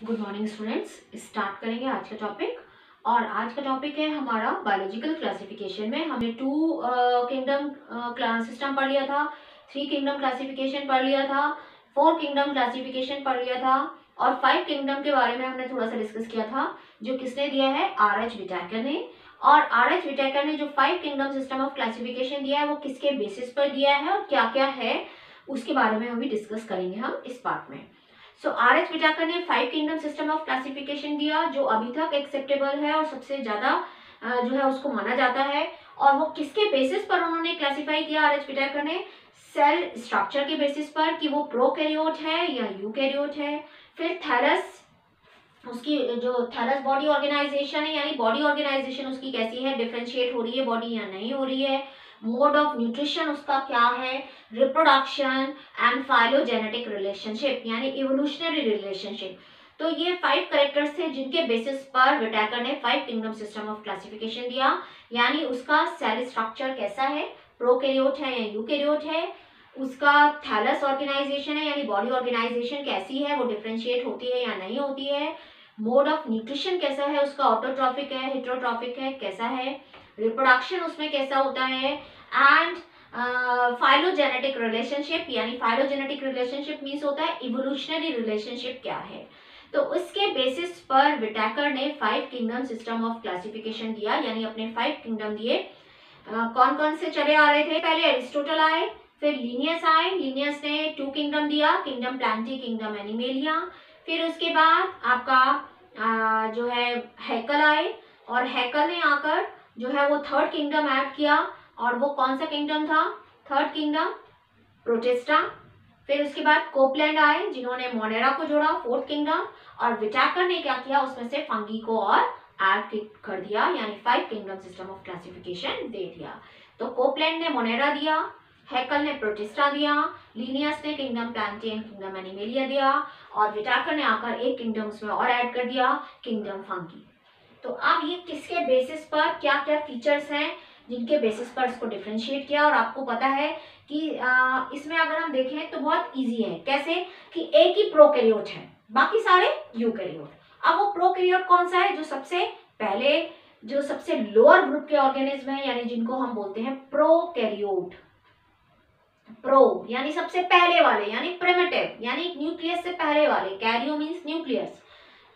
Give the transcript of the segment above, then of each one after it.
Good morning students. Start करेंगे आज का टॉपिक। और आज का टॉपिक है हमारा बायोलॉजिकल क्लासिफिकेशन में हमने टू किंगडम क्लास सिस्टम पढ़ लिया था, 3 किंगडम क्लासिफिकेशन पढ़ लिया था, 4 किंगडम क्लासिफिकेशन पढ़ लिया था और 5 किंगडम के बारे में हमने थोड़ा सा डिस्कस किया था, जो किसने दिया है, R.H. विटाकर ने। और R.H. विटाकर ने जो 5 किंगडम सिस्टम ऑफ क्लासिफिकेशन दिया है वो किसके बेसिस पर दिया है और क्या क्या है उसके बारे में अभी डिस्कस करेंगे हम इस पार्ट में। सो R.H. विटाकर ने 5 किंगडम सिस्टम ऑफ क्लासिफिकेशन दिया जो अभी तक एक्सेप्टेबल है और सबसे ज्यादा जो है उसको माना जाता है। और वो किसके बेसिस पर उन्होंने क्लासिफाई किया R.H. विटाकर ने, सेल स्ट्रक्चर के बेसिस पर कि वो प्रोकैरियोट है या यूकैरियोट है। फिर थैलस, उसकी जो थैलस बॉडी ऑर्गेनाइजेशन है यानी बॉडी ऑर्गेनाइजेशन उसकी कैसी है, डिफरेंशिएट हो रही है बॉडी या नहीं हो रही है, मोड ऑफ न्यूट्रिशन उसका क्या है, रिप्रोडक्शन एंड फाइलोजेनेटिक रिलेशनशिप यानी इवोल्यूशनरी रिलेशनशिप। तो ये 5 कैरेक्टर्स थे जिनके बेसिस पर विटाकर ने 5 किंगडम सिस्टम ऑफ क्लासिफिकेशन दिया, यानी उसका सेल स्ट्रक्चर कैसा है, प्रोकैरियोट है या यूकैरियोट है, उसका थैलस ऑर्गेनाइजेशन है यानी बॉडी ऑर्गेनाइजेशन कैसी है, वो डिफरेंशिएट होती है या नहीं होती है, मोड ऑफ न्यूट्रिशन कैसा है उसका, ऑटोट्रॉफिक है, हेटेरोट्रॉफिक है, कैसा है, रिप्रोडक्शन उसमें कैसा होता है, एंड फाइलोजेनेटिक रिलेशनशिप यानी फाइलोजेनेटिक रिलेशनशिप मीन्स होता है इवोल्यूशनरी रिलेशनशिप क्या है। तो उसके बेसिस पर विटाकर ने 5 किंगडम सिस्टम ऑफ क्लासिफिकेशन दिया, यानी अपने 5 किंगडम दिए। कौन कौन से चले आ रहे थे, पहले एरिस्टोटल आए, फिर लीनियस आए, लीनियस ने 2 किंगडम दिया, किंगडम प्लांटी, किंगडम एनिमेलिया। फिर उसके बाद आपका जो है हैकल आए और हैकल ने आकर जो है वो 3rd किंगडम ऐड किया और वो कौन सा किंगडम था, 3rd किंगडम प्रोटिस्टा। फिर उसके बाद कोपलैंड आए जिन्होंने मोनेरा को जोड़ा, 4th किंगडम। और विटाकर ने क्या किया, उसमें से फंगी को और ऐड कर दिया यानी 5 किंगडम सिस्टम ऑफ क्लासिफिकेशन दे दिया। तो कोपलैंड ने मोनेरा दिया, हैकल ने प्रोटिस्टा दिया, लीनियस ने kingdom Plantae and kingdom animalia दिया और विटाकर ने आकर एक किंगडम उसमें और ऐड कर दिया, किंगडम फंगी। तो अब ये किसके बेसिस पर क्या क्या फीचर्स हैं जिनके बेसिस पर इसको डिफरेंशिएट किया। और आपको पता है कि इसमें अगर हम देखें तो बहुत इजी है, कैसे कि एक ही प्रोकैरियोट है बाकी सारे यूकैरियोट। अब वो प्रोकैरियोट कौन सा है, जो सबसे पहले जो सबसे लोअर ग्रुप के ऑर्गेनिज्म है यानी जिनको हम बोलते हैं प्रोकैरियोट। प्रो यानी सबसे पहले वाले यानी प्रिमिटिव यानी न्यूक्लियस से पहले वाले, कैरियो मीन्स न्यूक्लियस,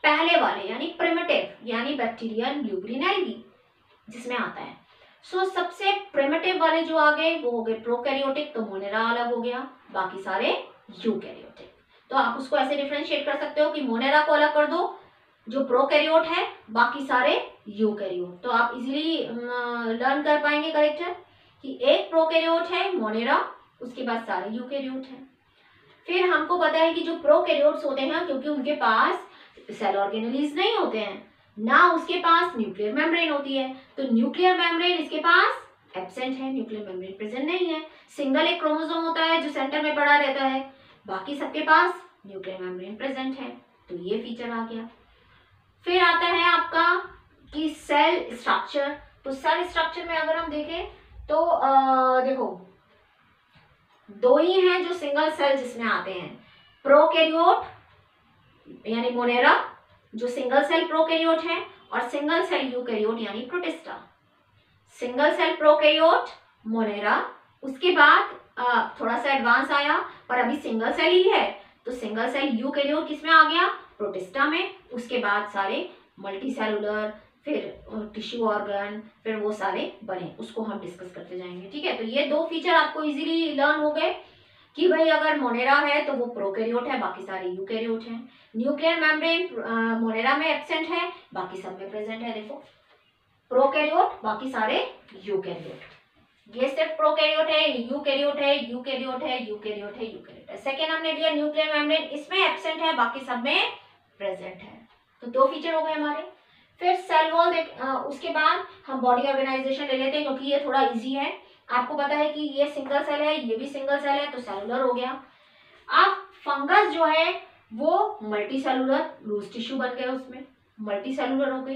पहले वाले यानी प्रिमिटिव यानी बैक्टीरिया एंड ब्लूग्रीन एल्गी जिसमें आता है। सो सबसे प्रिमिटिव वाले जो आ गए वो हो गए प्रोकैरियोटिक, तो मोनेरा अलग हो गया, बाकी सारे यूकैरियोटिक। तो आप उसको ऐसे डिफरेंशिएट कर सकते हो कि मोनेरा को अलग कर दो जो प्रोकैरियोट है, बाकी सारे यूकैरियोट। तो आप इजीली लर्न कर पाएंगे करेक्टर कि एक प्रोकैरियोट है मोनेरा, उसके बाद सारे यूकैरियोट हैं। फिर हमको पता है कि जो प्रोकैरियोट्स होते हैं क्योंकि उनके पास सेल ऑर्गेनेल्स नहीं होते हैं, ना उसके पास न्यूक्लियर मेम्ब्रेन होती है, तो न्यूक्लियर मेम्ब्रेन इसके पास एब्सेंट है, न्यूक्लियर मेम्ब्रेन प्रेजेंट नहीं है। सिंगल एक क्रोमोसोम होता है जो सेंटर में पड़ा रहता है, बाकी सबके पास न्यूक्लियर मेम्ब्रेन प्रेजेंट है, तो ये फीचर आ गया। फिर आता है आपका कि सेल स्ट्रक्चर। तो सेल स्ट्रक्चर में अगर हम देखें तो देखो 2 ही हैं जो सिंगल सेल जिसमें आते हैं, प्रोकैरियोट यानी मोनेरा जो सिंगल सेल प्रोकैरियोट है और सिंगल सेल यूकैरियोट यानी protista. Single cell prokaryote monera, उसके बाद थोड़ा सा एडवांस आया पर अभी सिंगल सेल ही है, तो सिंगल सेल यूकैरियोट किसमें आ गया, प्रोटिस्टा में। उसके बाद सारे मल्टी सेलुलर, फिर टिश्यू ऑर्गन, फिर वो सारे बने, उसको हम डिस्कस करते जाएंगे, ठीक है। तो ये 2 फीचर आपको इजीली लर्न हो गए कि भाई अगर मोनेरा है तो वो प्रोकैरियोट है, बाकी सारे यूकैरियोट हैं। न्यूक्लियर मेम्ब्रेन मोनेरा में एब्सेंट है, बाकी सब में प्रेजेंट है। देखो प्रोकैरियोट, बाकी सारे यूकैरियोट। ये सिर्फ प्रोकैरियोट है, यूकैरियोट है, यूकैरियोट है, यूकैरियोट है, यूकैरियोट है। सेकेंड हमने लिया न्यूक्लियर मेम्ब्रेन, इसमें एब्सेंट है, बाकी सब में प्रेजेंट है। तो 2 फीचर हो गए हमारे। फिर सेल वॉल उसके बाद हम बॉडी ऑर्गेनाइजेशन ले लेते हैं क्योंकि ये थोड़ा इजी है। आपको पता है कि ये सिंगल सेल है, ये भी सिंगल सेल है, तो सेलुलर हो गया। अब फंगस जो है वो मल्टी सेलुलर, लूज टिश्यू बन गया, उसमें मल्टी सेलुलर हो गई।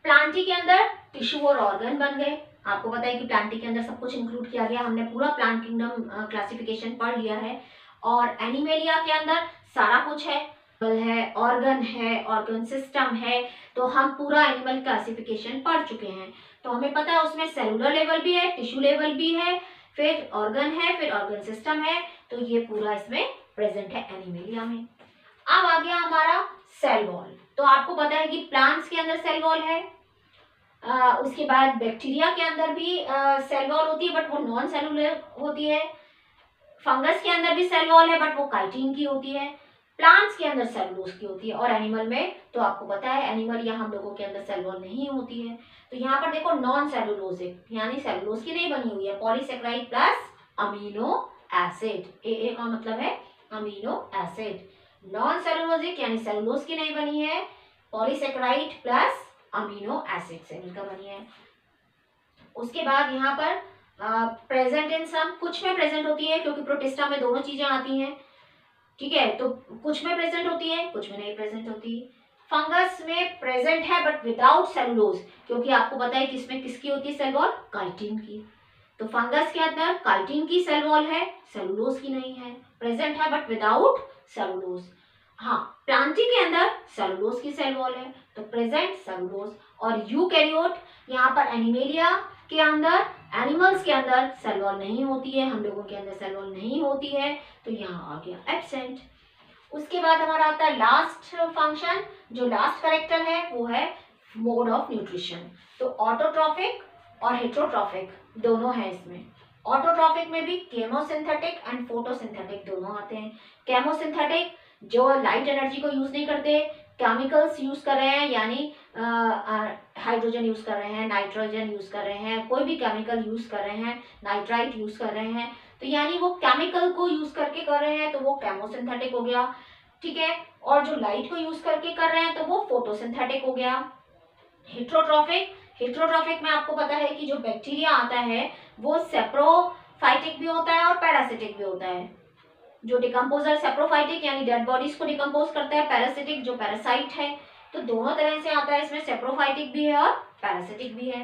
प्लांटी के अंदर टिश्यू और ऑर्गन बन गए। आपको पता है कि प्लांटी के अंदर सब कुछ इंक्लूड किया गया, हमने पूरा प्लांट किंगडम क्लासिफिकेशन पढ़ लिया है। और एनिमेलिया के अंदर सारा कुछ है, है, ऑर्गन है, ऑर्गन सिस्टम है। तो हम पूरा एनिमल क्लासिफिकेशन पढ़ चुके हैं। तो हमें पता है उसमें सेलुलर लेवल भी है, टिश्यू लेवल भी है, फिर ऑर्गन है, फिर ऑर्गन सिस्टम है। तो ये पूरा इसमें प्रेजेंट है एनिमेलिया में। अब आ गया हमारा सेल वॉल। तो आपको पता है कि प्लांट्स के अंदर सेल वॉल है। उसके बाद बैक्टीरिया के अंदर भी सेल वॉल होती है, बट वो नॉन सेलुलर होती है। फंगस के अंदर भी सेल वॉल है, बट वो काइटिन की होती है। प्लांट्स के अंदर सेलुलोज की होती है। और एनिमल में तो आपको पता है एनिमल या हम लोगों के अंदर सेल वॉल नहीं होती है। तो यहाँ पर देखो नॉन सेलुलोजिक, यानी सेलुलोज की नहीं बनी हुई है। पॉलीसेकेराइड प्लस अमीनो एसिड, ए का मतलब है अमीनो एसिड। नॉन सेलुलोजिक यानी सेलुलोज की नहीं बनी है, पॉलीसेकेराइड प्लस अमीनो एसिड से मिलकर बनी है। उसके बाद यहाँ पर प्रेजेंट इन सम, कुछ में प्रेजेंट होती है क्योंकि प्रोटिस्टा में दोनों चीजें आती हैं, ठीक है। तो कुछ में प्रेजेंट होती है, कुछ में नहीं प्रेजेंट होती। फंगस में प्रेजेंट है बट विदाउट सेलुलोज, क्योंकि आपको पता है कि इसमें किसकी होती है सेल वॉल, काइटिन की। तो फंगस के अंदर काइटिन की सेल वॉल है, सेलुलोज की नहीं है। प्रेजेंट है बट विदाउट सेलुलोज। हाँ, प्लांटी के अंदर सेलुलोज की सेल वॉल है, तो प्रेजेंट सेलुलोज। और यूकैरियोट, यहाँ पर एनिमेलिया के अंदर, एनिमल्स के अंदर सेल वॉल नहीं होती है, हम लोगों के अंदर सेल वॉल नहीं होती है, तो यहाँ आ गया एब्सेंट। उसके बाद हमारा आता है लास्ट फंक्शन, जो लास्ट कैरेक्टर है वो है मोड ऑफ न्यूट्रिशन। तो ऑटोट्रॉफिक और हेट्रोट्रॉफिक दोनों है इसमें। ऑटोट्रॉफिक में भी केमोसिंथेटिक एंड फोटोसिंथेटिक दोनों आते हैं। केमोसिंथेटिक जो लाइट एनर्जी को यूज नहीं करते, केमिकल्स यूज कर रहे हैं, यानी हाइड्रोजन यूज कर रहे हैं, नाइट्रोजन यूज कर रहे हैं, कोई भी केमिकल यूज कर रहे हैं, नाइट्राइट यूज कर रहे हैं, तो यानी वो केमिकल को यूज करके कर रहे हैं, तो वो केमोसिंथेटिक हो गया, ठीक है। और जो लाइट को यूज करके कर रहे हैं तो वो फोटोसिंथेटिक हो गया। हेट्रोट्रॉफिक, हेट्रोट्रॉफिक में आपको पता है कि जो बैक्टीरिया आता है वो सेप्रोफाइटिक भी होता है और पैरासिटिक भी होता है। जो डिकम्पोजर सेप्रोफाइटिक यानी डेड बॉडीज को डिकम्पोज करता है, पैरासिटिक जो पैरासाइट है। तो दोनों तरह से आता है, इसमें सेप्रोफाइटिक भी है और पैरासिटिक भी है।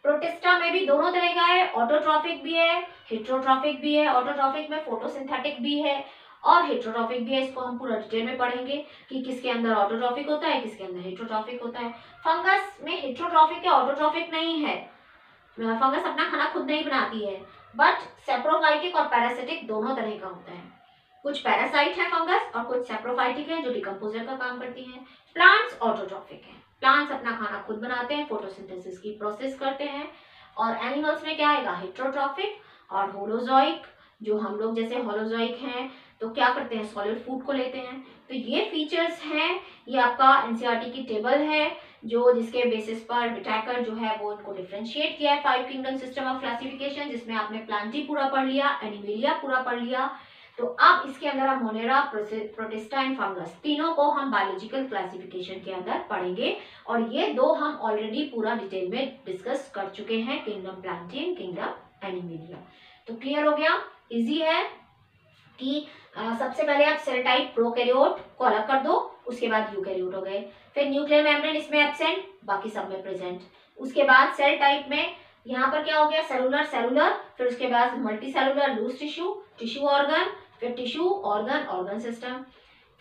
प्रोटिस्टा में भी दोनों तरह का है, ऑटोट्रॉफिक भी है, हेट्रोट्रॉफिक भी है। ऑटोट्रॉफिक में फोटोसिंथेटिक भी है और हेट्रोट्रॉफिक भी है। इसको हम पूरा डिटेल में पढ़ेंगे कि किसके अंदर ऑटोट्रॉफिक होता है, किसके अंदर हेट्रोट्रॉफिक होता है। फंगस में हेट्रोट्रॉफिक या ऑटोट्रॉफिक नहीं है, फंगस अपना खाना खुद नहीं बनाती है, बट सेप्रोफाइटिक और पैरासिटिक दोनों तरह का होता है। कुछ पैरासाइट है फंगस और कुछ सेप्रोफाइटिक है जो डिकम्पोजर का काम करती हैं। प्लांट्स ऑटोट्रॉफिक है, प्लांट्स अपना खाना खुद बनाते हैं, फोटोसिंथेसिस की प्रोसेस करते हैं। और एनिमल्स में क्या आएगा, हेट्रोट्रॉफिक और होलोजोइक। जो हम लोग जैसे होलोजोइक हैं तो क्या करते हैं, सॉलिड फूड को लेते हैं। तो ये फीचर्स हैं, ये आपका एनसीईआरटी की टेबल है जो जिसके बेसिस पर विटाकर जो है वो इनको डिफरेंशिएट किया है 5 किंगडम सिस्टम ऑफ क्लासिफिकेशन, जिसमें आपने प्लांटी पूरा पढ़ लिया, एनिमेलिया पूरा पढ़ लिया। तो अब इसके अंदर हम मोनेरा, प्रोटिस्टा एंड फंगस तीनों को हम बायोलॉजिकल क्लासिफिकेशन के अंदर पढ़ेंगे। और ये दो हम ऑलरेडी पूरा डिटेल में डिस्कस कर चुके हैं, kingdom Plantae and kingdom animalia. तो क्लियर हो गया, इजी है कि सबसे पहले आप सेल टाइप प्रोकैरियोट को अलग कर दो, उसके बाद यूकैरियोट हो गए। फिर न्यूक्लियर मेम्ब्रेन इसमें एब्सेंट, बाकी सब में प्रेजेंट। उसके बाद सेल टाइप में यहाँ पर क्या हो गया, सेलुलर सेलुलर, फिर उसके बाद multi cellular loose tissue, tissue organ, फिर टिश्यू ऑर्गन ऑर्गन सिस्टम।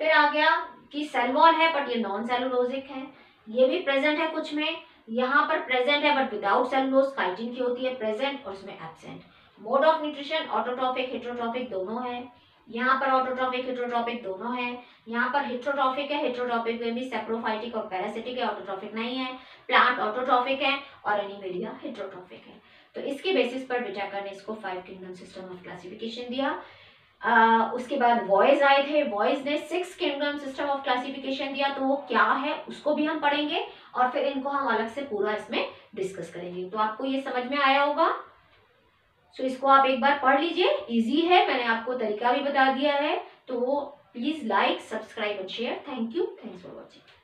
फिर आ गया कि सेल वॉल है बट ये नॉन सेलुलोजिक है, ये भी प्रेजेंट है कुछ में। यहाँ पर प्रेजेंट है बट विदाउट सेलुलोज, काइटिन की होती है प्रेजेंट और उसमें absent. Mode of nutrition autotrophic heterotrophic दोनों है, यहाँ पर ऑटोट्रॉफिक हेट्रोट्रॉफिक दोनों है। यहाँ पर हेट्रोट्रॉफिक है, हेट्रोट्रॉफिक में भी सेप्रोफाइटिक और पैरासिटिक है, ऑटोट्रॉफिक नहीं है। प्लांट ऑटोट्रॉफिक है और एनिमेलिया हेट्रोट्रॉफिक है। तो इसके बेसिस पर विटाकर ने इसको 5 किंगडम सिस्टम ऑफ क्लासिफिकेशन दिया। उसके बाद वॉयज आए थे, वॉयज ने 6 किंगडम सिस्टम ऑफ क्लासिफिकेशन दिया, तो वो क्या है उसको भी हम पढ़ेंगे और फिर इनको हम अलग से पूरा इसमें डिस्कस करेंगे। तो आपको ये समझ में आया होगा। सो इसको आप एक बार पढ़ लीजिए, इजी है, मैंने आपको तरीका भी बता दिया है। तो please like, subscribe and share. Thank you, thanks for watching.